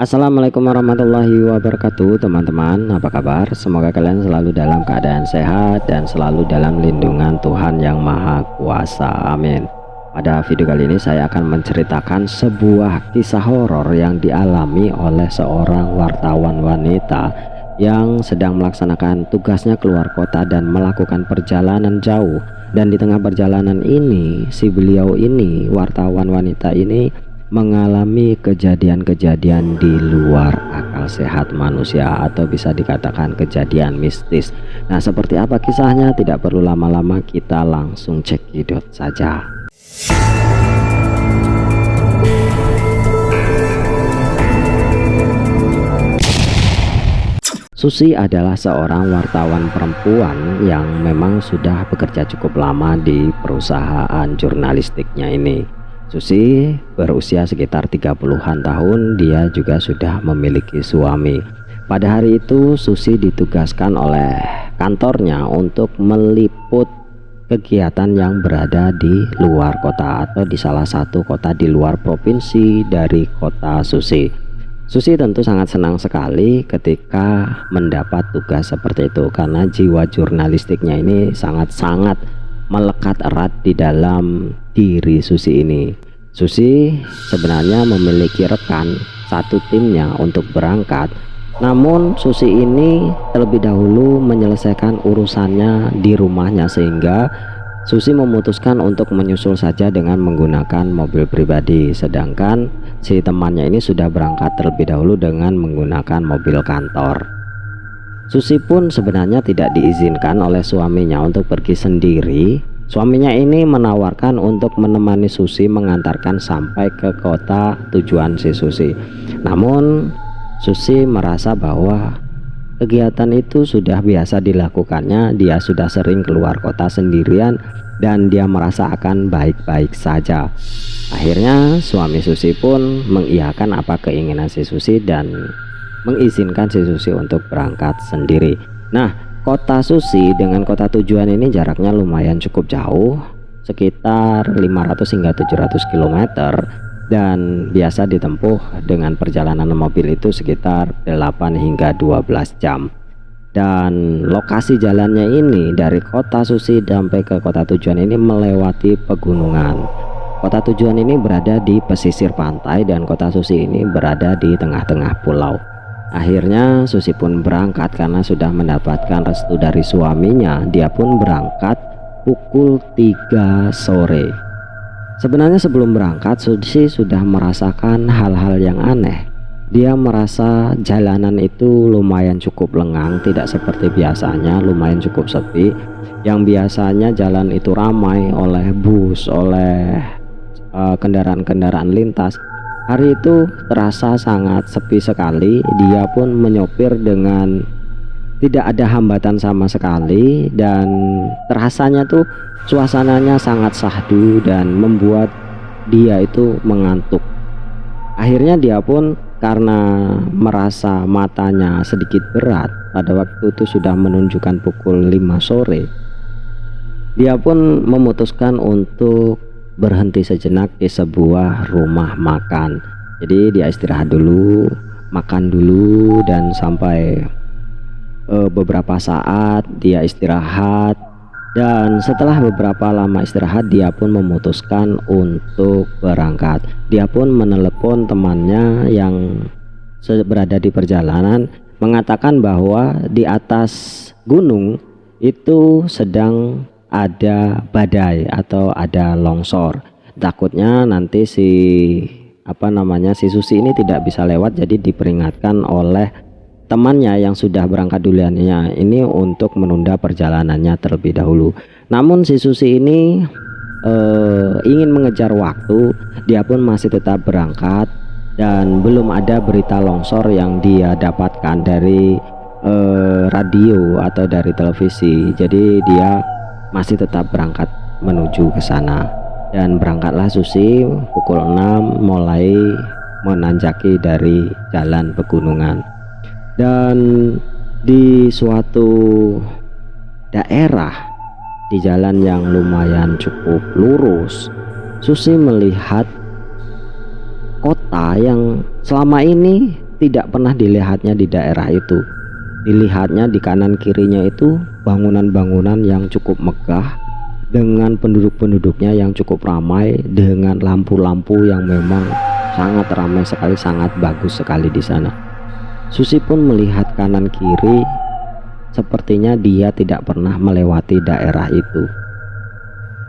Assalamualaikum warahmatullahi wabarakatuh, teman-teman. Apa kabar? Semoga kalian selalu dalam keadaan sehat dan selalu dalam lindungan Tuhan Yang Maha Kuasa. Amin. Pada video kali ini saya akan menceritakan sebuah kisah horor yang dialami oleh seorang wartawan wanita yang sedang melaksanakan tugasnya keluar kota dan melakukan perjalanan jauh. Dan di tengah perjalanan ini, beliau ini, wartawan wanita ini, mengalami kejadian-kejadian di luar akal sehat manusia, atau bisa dikatakan kejadian mistis. Nah, seperti apa kisahnya? Tidak perlu lama-lama, kita langsung cekidot saja. Susi adalah seorang wartawan perempuan yang memang sudah bekerja cukup lama di perusahaan jurnalistiknya ini. Susi berusia sekitar 30-an tahun, dia juga sudah memiliki suami. Pada hari itu Susi ditugaskan oleh kantornya untuk meliput kegiatan yang berada di luar kota atau di salah satu kota di luar provinsi dari kota Susi. Susi tentu sangat senang sekali ketika mendapat tugas seperti itu, karena jiwa jurnalistiknya ini sangat-sangat melekat erat di dalam diri Susi ini. Susi sebenarnya memiliki rekan satu timnya untuk berangkat, namun Susi ini terlebih dahulu menyelesaikan urusannya di rumahnya, sehingga Susi memutuskan untuk menyusul saja dengan menggunakan mobil pribadi, sedangkan si temannya ini sudah berangkat terlebih dahulu dengan menggunakan mobil kantor. Susi pun sebenarnya tidak diizinkan oleh suaminya untuk pergi sendiri. Suaminya ini menawarkan untuk menemani Susi mengantarkan sampai ke kota tujuan si Susi. Namun Susi merasa bahwa kegiatan itu sudah biasa dilakukannya, dia sudah sering keluar kota sendirian dan dia merasa akan baik-baik saja. Akhirnya suami Susi pun mengiyakan apa keinginan si Susi dan mengizinkan si Susi untuk berangkat sendiri. Nah, kota Susi dengan kota tujuan ini jaraknya lumayan cukup jauh, sekitar 500 hingga 700 km, dan biasa ditempuh dengan perjalanan mobil itu sekitar 8 hingga 12 jam. Dan lokasi jalannya ini dari kota Susi sampai ke kota tujuan ini melewati pegunungan. Kota tujuan ini berada di pesisir pantai dan kota Susi ini berada di tengah-tengah pulau. Akhirnya Susi pun berangkat karena sudah mendapatkan restu dari suaminya. Dia pun berangkat pukul 3 sore. Sebenarnya sebelum berangkat Susi sudah merasakan hal-hal yang aneh. Dia merasa jalanan itu lumayan cukup lengang, tidak seperti biasanya, lumayan cukup sepi. Yang biasanya jalan itu ramai oleh bus, oleh kendaraan-kendaraan lintas, hari itu terasa sangat sepi sekali. Dia pun menyopir dengan tidak ada hambatan sama sekali, dan terasanya tuh suasananya sangat syahdu dan membuat dia itu mengantuk. Akhirnya dia pun karena merasa matanya sedikit berat, pada waktu itu sudah menunjukkan pukul 5 sore, dia pun memutuskan untuk berhenti sejenak di sebuah rumah makan. Jadi dia istirahat dulu, makan dulu, dan sampai beberapa saat dia istirahat. Dan setelah beberapa lama istirahat, dia pun memutuskan untuk berangkat. Dia pun menelepon temannya yang berada di perjalanan, mengatakan bahwa di atas gunung itu sedang ada badai atau ada longsor. Takutnya nanti si Susi ini tidak bisa lewat, jadi diperingatkan oleh temannya yang sudah berangkat duluannya ini untuk menunda perjalanannya terlebih dahulu. Namun si Susi ini ingin mengejar waktu, dia pun masih tetap berangkat, dan belum ada berita longsor yang dia dapatkan dari radio atau dari televisi. Jadi dia masih tetap berangkat menuju ke sana. Dan berangkatlah Susi pukul 6 mulai menanjaki dari jalan pegunungan. Dan di suatu daerah di jalan yang lumayan cukup lurus, Susi melihat kota yang selama ini tidak pernah dilihatnya di daerah itu. Dilihatnya di kanan kirinya itu bangunan-bangunan yang cukup megah, dengan penduduk-penduduknya yang cukup ramai, dengan lampu-lampu yang memang sangat ramai sekali, sangat bagus sekali di sana. Susi pun melihat kanan kiri, sepertinya dia tidak pernah melewati daerah itu.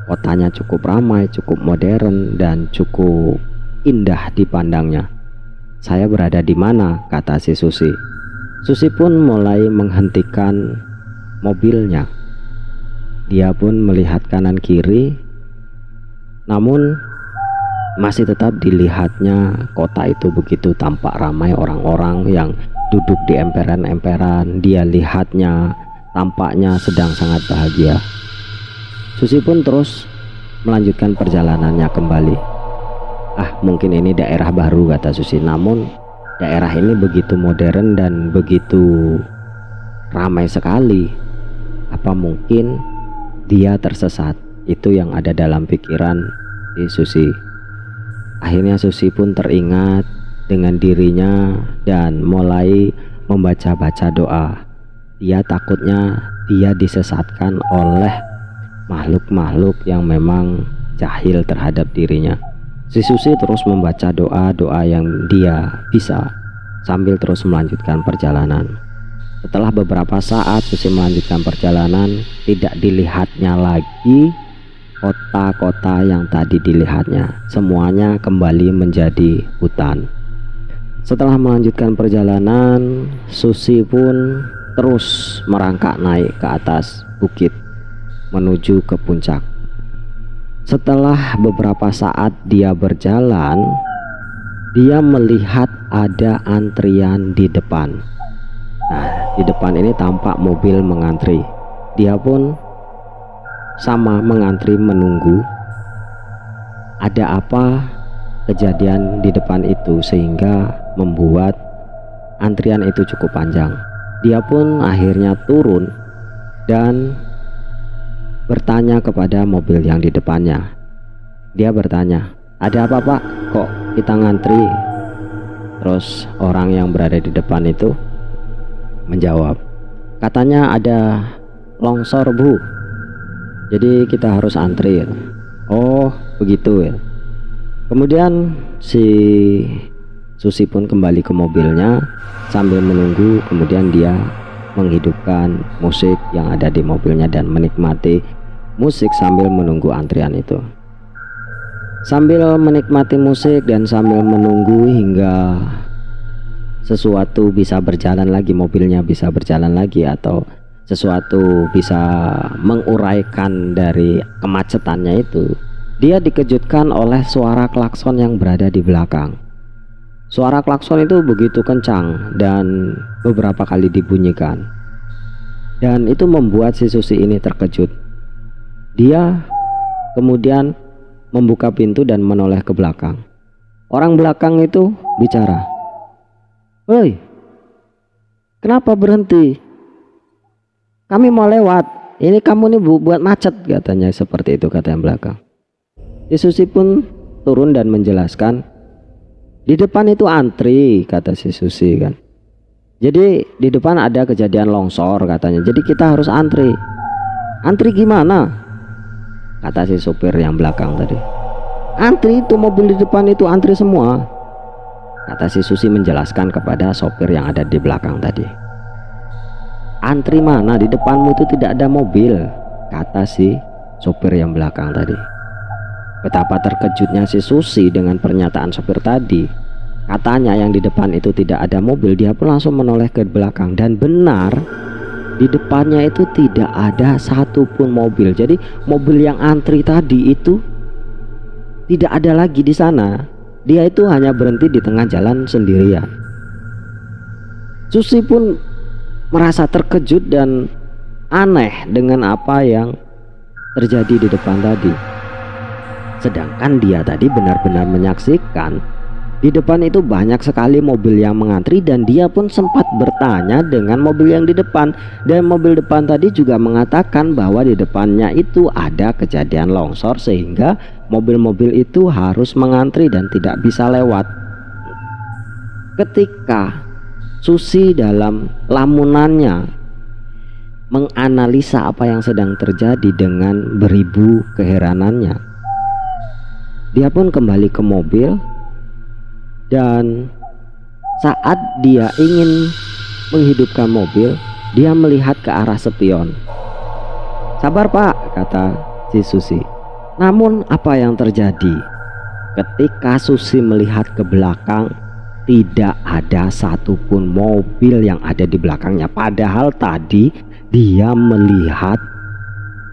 Kotanya cukup ramai, cukup modern, dan cukup indah dipandangnya. "Saya berada di mana?" kata si Susi. Susi pun mulai menghentikan mobilnya. Dia pun melihat kanan kiri, namun masih tetap dilihatnya kota itu begitu tampak ramai orang-orang yang duduk di emperan-emperan. Dia lihatnya tampaknya sedang sangat bahagia. Susi pun terus melanjutkan perjalanannya kembali. Mungkin ini daerah baru, kata Susi, namun daerah ini begitu modern dan begitu ramai sekali. Apa mungkin dia tersesat? Itu yang ada dalam pikiran di Susi. Akhirnya Susi pun teringat dengan dirinya dan mulai membaca-baca doa. Dia takutnya dia disesatkan oleh makhluk-makhluk yang memang jahil terhadap dirinya. Si Susi terus membaca doa-doa yang dia bisa sambil terus melanjutkan perjalanan. Setelah beberapa saat Susi melanjutkan perjalanan, tidak dilihatnya lagi kota-kota yang tadi dilihatnya. Semuanya kembali menjadi hutan. Setelah melanjutkan perjalanan, Susi pun terus merangkak naik ke atas bukit menuju ke puncak. Setelah beberapa saat dia berjalan, dia melihat ada antrian di depan. Nah, di depan ini tampak mobil mengantri. Dia pun sama mengantri menunggu. Ada apa kejadian di depan itu sehingga membuat antrian itu cukup panjang. Dia pun akhirnya turun dan bertanya kepada mobil yang di depannya. Dia bertanya, "Ada apa, Pak? Kok kita ngantri?" Terus orang yang berada di depan itu menjawab, "Katanya ada longsor, Bu. Jadi kita harus antri." "Oh, begitu ya." Kemudian si Susi pun kembali ke mobilnya sambil menunggu. Kemudian dia menghidupkan musik yang ada di mobilnya dan menikmati musik sambil menunggu antrian itu. Sambil menikmati musik dan sambil menunggu hingga sesuatu bisa berjalan lagi, mobilnya bisa berjalan lagi, atau sesuatu bisa menguraikan dari kemacetannya itu, dia dikejutkan oleh suara klakson yang berada di belakang. Suara klakson itu begitu kencang dan beberapa kali dibunyikan, dan itu membuat si Susi ini terkejut. Dia kemudian membuka pintu dan menoleh ke belakang. Orang belakang itu bicara, "Woi, kenapa berhenti? Kami mau lewat. Ini kamu nih buat macet," katanya. Seperti itu kata yang belakang. Si Susi pun turun dan menjelaskan, "Di depan itu antri," kata si Susi kan. "Jadi di depan ada kejadian longsor," katanya. "Jadi kita harus antri." "Antri gimana?" kata si sopir yang belakang tadi. "Antri itu, mobil di depan itu antri semua," kata si Susi menjelaskan kepada sopir yang ada di belakang tadi. "Antri mana? Di depanmu itu tidak ada mobil," kata si sopir yang belakang tadi. Betapa terkejutnya si Susi dengan pernyataan sopir tadi. Katanya yang di depan itu tidak ada mobil. Dia pun langsung menoleh ke belakang, dan benar, di depannya itu tidak ada satupun mobil. Jadi mobil yang antri tadi itu tidak ada lagi di sana. Dia itu hanya berhenti di tengah jalan sendirian. Susi pun merasa terkejut dan aneh dengan apa yang terjadi di depan tadi. Sedangkan dia tadi benar-benar menyaksikan di depan itu banyak sekali mobil yang mengantri, dan dia pun sempat bertanya dengan mobil yang di depan, dan mobil depan tadi juga mengatakan bahwa di depannya itu ada kejadian longsor sehingga mobil-mobil itu harus mengantri dan tidak bisa lewat. Ketika Susi dalam lamunannya menganalisa apa yang sedang terjadi dengan beribu keheranannya, dia pun kembali ke mobil, dan saat dia ingin menghidupkan mobil, dia melihat ke arah spion. "Sabar Pak," kata si Susi. Namun apa yang terjadi? Ketika Susi melihat ke belakang, tidak ada satupun mobil yang ada di belakangnya. Padahal tadi dia melihat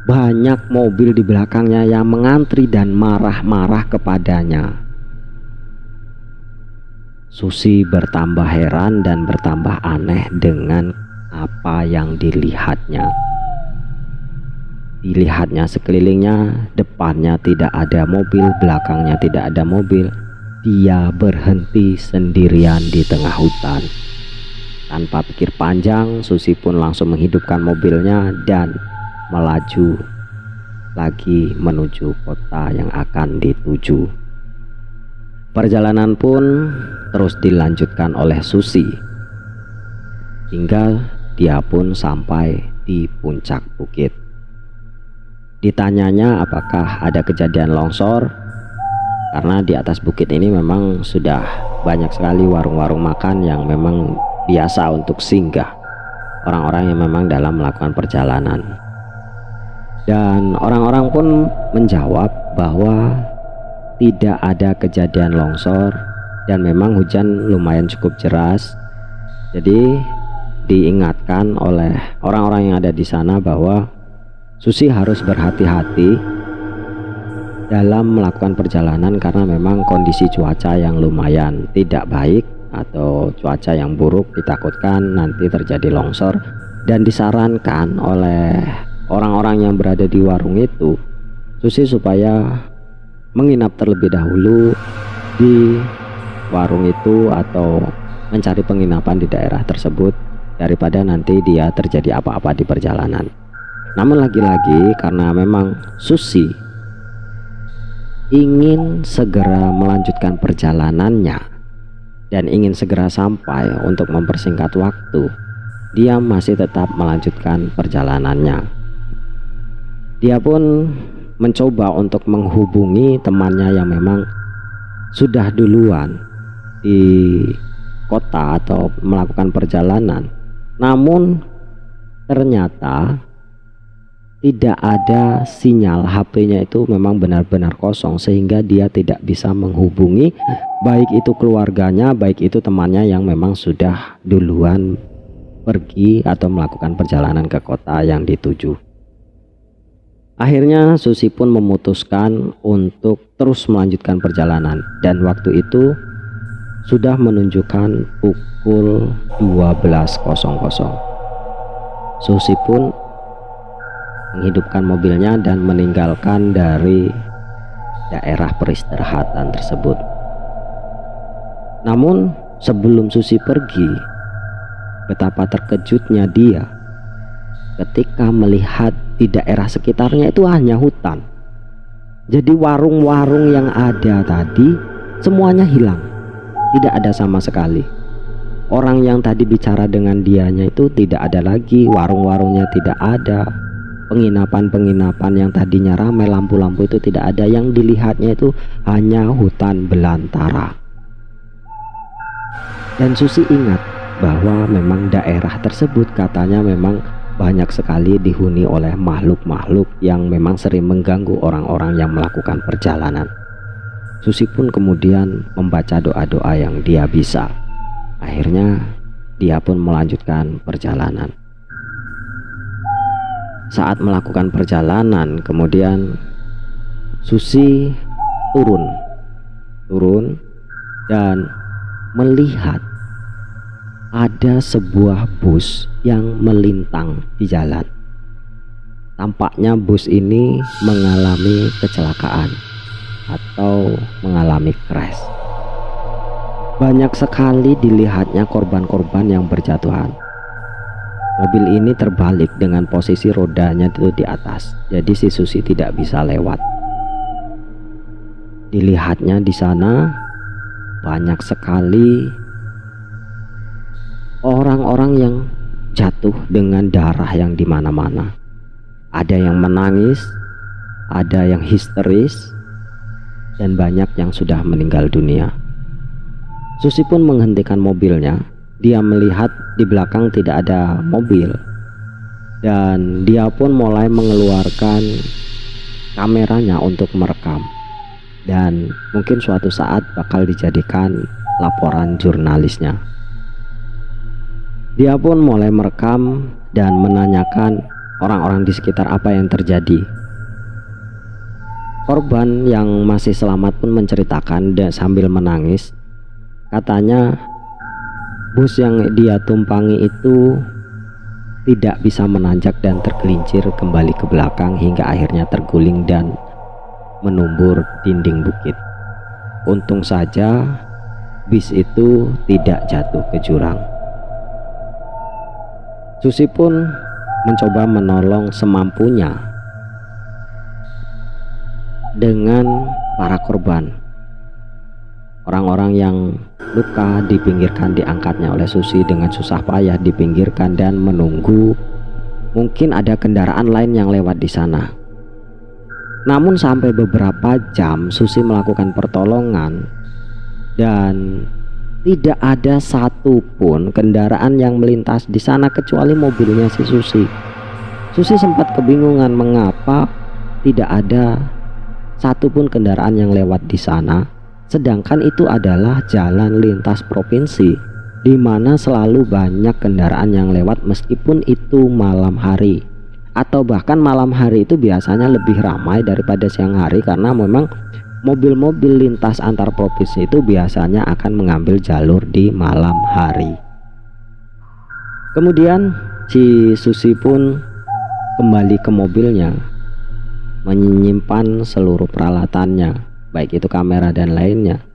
banyak mobil di belakangnya yang mengantri dan marah-marah kepadanya. Susi bertambah heran dan bertambah aneh dengan apa yang dilihatnya. Dilihatnya sekelilingnya, depannya tidak ada mobil, belakangnya tidak ada mobil. Dia berhenti sendirian di tengah hutan. Tanpa pikir panjang, Susi pun langsung menghidupkan mobilnya dan melaju lagi menuju kota yang akan dituju. Perjalanan pun terus dilanjutkan oleh Susi hingga dia pun sampai di puncak bukit. Ditanyanya apakah ada kejadian longsor, karena di atas bukit ini memang sudah banyak sekali warung-warung makan yang memang biasa untuk singgah orang-orang yang memang dalam melakukan perjalanan. Dan orang-orang pun menjawab bahwa tidak ada kejadian longsor dan memang hujan lumayan cukup deras. Jadi diingatkan oleh orang-orang yang ada di sana bahwa Susi harus berhati-hati dalam melakukan perjalanan karena memang kondisi cuaca yang lumayan tidak baik atau cuaca yang buruk, ditakutkan nanti terjadi longsor. Dan disarankan oleh orang-orang yang berada di warung itu, Susi supaya menginap terlebih dahulu di warung itu atau mencari penginapan di daerah tersebut daripada nanti dia terjadi apa-apa di perjalanan. Namun lagi-lagi karena memang Susi ingin segera melanjutkan perjalanannya dan ingin segera sampai untuk mempersingkat waktu, dia masih tetap melanjutkan perjalanannya. Dia pun mencoba untuk menghubungi temannya yang memang sudah duluan di kota atau melakukan perjalanan, namun ternyata tidak ada sinyal. HP-nya itu memang benar-benar kosong sehingga dia tidak bisa menghubungi baik itu keluarganya, baik itu temannya yang memang sudah duluan pergi atau melakukan perjalanan ke kota yang dituju. Akhirnya Susi pun memutuskan untuk terus melanjutkan perjalanan, dan waktu itu sudah menunjukkan pukul 12.00. Susi pun menghidupkan mobilnya dan meninggalkan dari daerah peristirahatan tersebut. Namun sebelum Susi pergi, betapa terkejutnya dia ketika melihat di daerah sekitarnya itu hanya hutan. Jadi warung-warung yang ada tadi semuanya hilang, tidak ada sama sekali. Orang yang tadi bicara dengan dianya itu tidak ada lagi, warung-warungnya tidak ada, penginapan-penginapan yang tadinya ramai, lampu-lampu itu tidak ada. Yang dilihatnya itu hanya hutan belantara. Dan Susi ingat bahwa memang daerah tersebut katanya memang banyak sekali dihuni oleh makhluk-makhluk yang memang sering mengganggu orang-orang yang melakukan perjalanan. Susi pun kemudian membaca doa-doa yang dia bisa. Akhirnya dia pun melanjutkan perjalanan. Saat melakukan perjalanan, kemudian Susi turun dan melihat ada sebuah bus yang melintang di jalan. Tampaknya bus ini mengalami kecelakaan atau mengalami crash. Banyak sekali dilihatnya korban-korban yang berjatuhan. Mobil ini terbalik dengan posisi rodanya itu di atas, jadi si Susi tidak bisa lewat. Dilihatnya di sana banyak sekali orang-orang yang jatuh dengan darah yang di mana-mana. Ada yang menangis, ada yang histeris, dan banyak yang sudah meninggal dunia. Susi pun menghentikan mobilnya. Dia melihat di belakang tidak ada mobil, dan dia pun mulai mengeluarkan kameranya untuk merekam, dan mungkin suatu saat bakal dijadikan laporan jurnalisnya. Dia pun mulai merekam dan menanyakan orang-orang di sekitar apa yang terjadi. Korban yang masih selamat pun menceritakan dan sambil menangis. Katanya bus yang dia tumpangi itu tidak bisa menanjak dan tergelincir kembali ke belakang hingga akhirnya terguling dan menumbur dinding bukit. Untung saja bis itu tidak jatuh ke jurang. Susi pun mencoba menolong semampunya dengan para korban. Orang-orang yang luka dipinggirkan, diangkatnya oleh Susi dengan susah payah, dipinggirkan dan menunggu mungkin ada kendaraan lain yang lewat di sana. Namun sampai beberapa jam Susi melakukan pertolongan dan tidak ada satupun kendaraan yang melintas di sana kecuali mobilnya si Susi. Susi sempat kebingungan mengapa tidak ada satupun kendaraan yang lewat di sana, sedangkan itu adalah jalan lintas provinsi di mana selalu banyak kendaraan yang lewat meskipun itu malam hari, atau bahkan malam hari itu biasanya lebih ramai daripada siang hari karena memang mobil-mobil lintas antar provinsi itu biasanya akan mengambil jalur di malam hari. Kemudian si Susi pun kembali ke mobilnya, menyimpan seluruh peralatannya, baik itu kamera dan lainnya.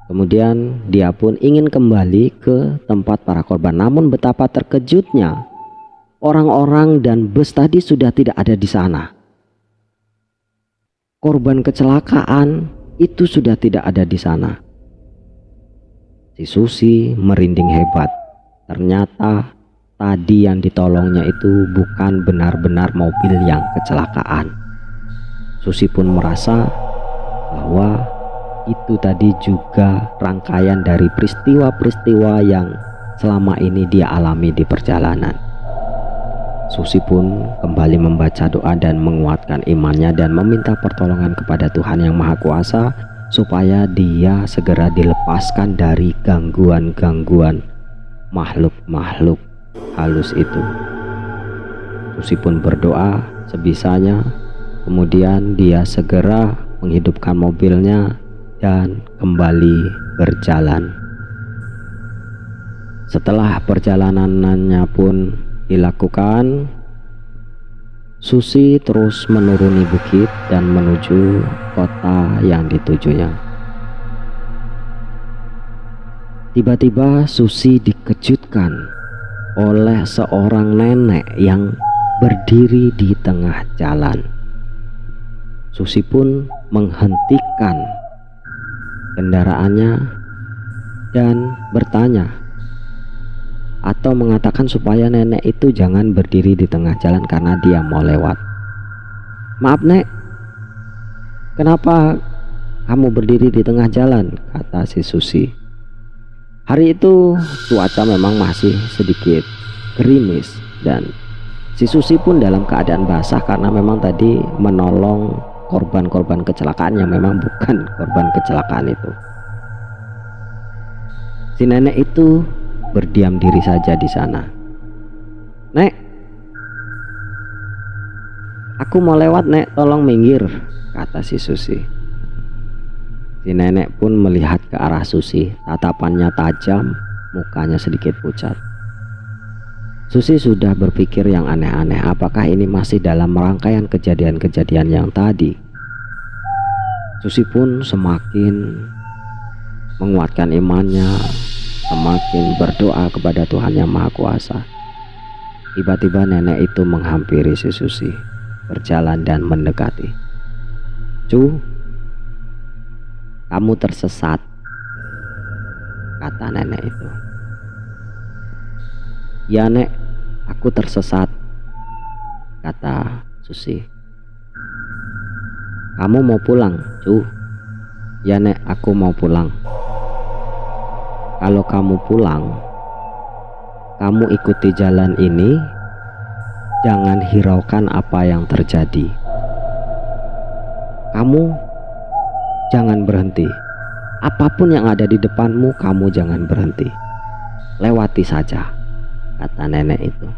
Kemudian dia pun ingin kembali ke tempat para korban. Namun betapa terkejutnya, orang-orang dan bus tadi sudah tidak ada di sana. Korban kecelakaan itu sudah tidak ada di sana. Si Susi merinding hebat. Ternyata tadi yang ditolongnya itu bukan benar-benar mobil yang kecelakaan. Susi pun merasa bahwa itu tadi juga rangkaian dari peristiwa-peristiwa yang selama ini dia alami di perjalanan. Susi pun kembali membaca doa dan menguatkan imannya dan meminta pertolongan kepada Tuhan Yang Maha Kuasa supaya dia segera dilepaskan dari gangguan-gangguan makhluk-makhluk halus itu. Susi pun berdoa sebisanya. Kemudian dia segera menghidupkan mobilnya dan kembali berjalan. Setelah perjalanannya pun dilakukan, Susi terus menuruni bukit dan menuju kota yang ditujunya. Tiba-tiba Susi dikejutkan oleh seorang nenek yang berdiri di tengah jalan. Susi pun menghentikan kendaraannya dan bertanya atau mengatakan supaya nenek itu jangan berdiri di tengah jalan karena dia mau lewat. "Maaf Nek, kenapa kamu berdiri di tengah jalan?" kata si Susi. Hari itu cuaca memang masih sedikit gerimis dan si Susi pun dalam keadaan basah karena memang tadi menolong korban-korban kecelakaan yang memang bukan korban kecelakaan itu. Si nenek itu berdiam diri saja di sana. "Nek, aku mau lewat Nek, tolong minggir," kata si Susi. Si nenek pun melihat ke arah Susi, tatapannya tajam, mukanya sedikit pucat. Susi sudah berpikir yang aneh-aneh, apakah ini masih dalam rangkaian kejadian-kejadian yang tadi. Susi pun semakin menguatkan imannya, semakin berdoa kepada Tuhan Yang Maha Kuasa. Tiba-tiba nenek itu menghampiri si Susi, berjalan dan mendekati. "Cu, kamu tersesat," kata nenek itu. "Ya Nek, aku tersesat," kata Susi. "Kamu mau pulang, Cu?" "Ya Nek, aku mau pulang." "Kalau kamu pulang, kamu ikuti jalan ini, jangan hiraukan apa yang terjadi. Kamu jangan berhenti. Apapun yang ada di depanmu, kamu jangan berhenti. Lewati saja," kata nenek itu.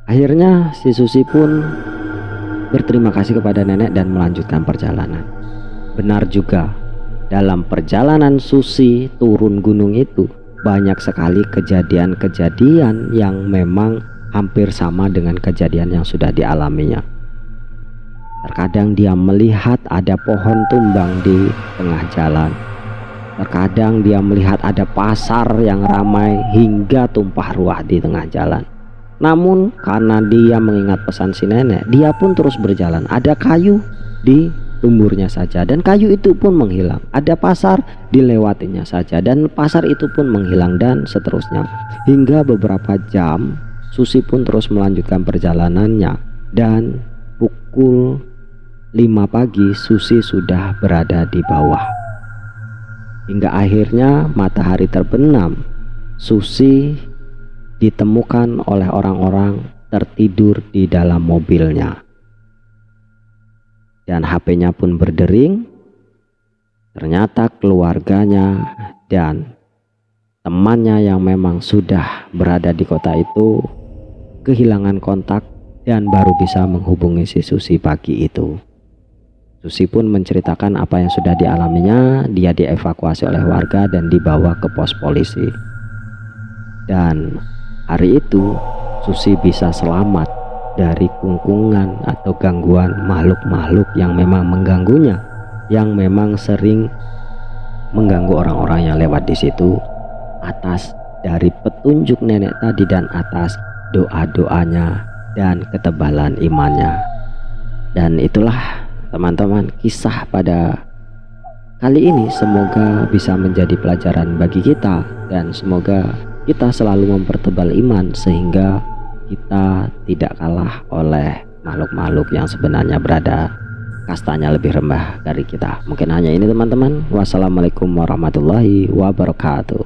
Akhirnya si Susi pun berterima kasih kepada nenek dan melanjutkan perjalanan. Benar juga, dalam perjalanan Susi turun gunung itu banyak sekali kejadian-kejadian yang memang hampir sama dengan kejadian yang sudah dialaminya. Terkadang dia melihat ada pohon tumbang di tengah jalan. Terkadang dia melihat ada pasar yang ramai hingga tumpah ruah di tengah jalan. Namun karena dia mengingat pesan si nenek, dia pun terus berjalan. Ada kayu di tumburnya saja dan kayu itu pun menghilang. Ada pasar, dilewatinya saja dan pasar itu pun menghilang, dan seterusnya. Hingga beberapa jam Susi pun terus melanjutkan perjalanannya, dan pukul 5 pagi Susi sudah berada di bawah. Hingga akhirnya matahari terbenam, Susi ditemukan oleh orang-orang tertidur di dalam mobilnya. Dan HP-nya pun berdering. Ternyata keluarganya dan temannya yang memang sudah berada di kota itu kehilangan kontak dan baru bisa menghubungi si Susi pagi itu. Susi pun menceritakan apa yang sudah dialaminya. Dia dievakuasi oleh warga dan dibawa ke pos polisi. Dan hari itu Susi bisa selamat dari kungkungan atau gangguan makhluk-makhluk yang memang mengganggunya, yang memang sering mengganggu orang-orang yang lewat di situ, atas dari petunjuk nenek tadi dan atas doa-doanya dan ketebalan imannya. Dan itulah teman-teman kisah pada kali ini. Semoga bisa menjadi pelajaran bagi kita, dan semoga kita selalu mempertebal iman sehingga kita tidak kalah oleh makhluk-makhluk yang sebenarnya berada kastanya lebih rendah dari kita. Mungkin hanya ini teman-teman. Wassalamualaikum warahmatullahi wabarakatuh.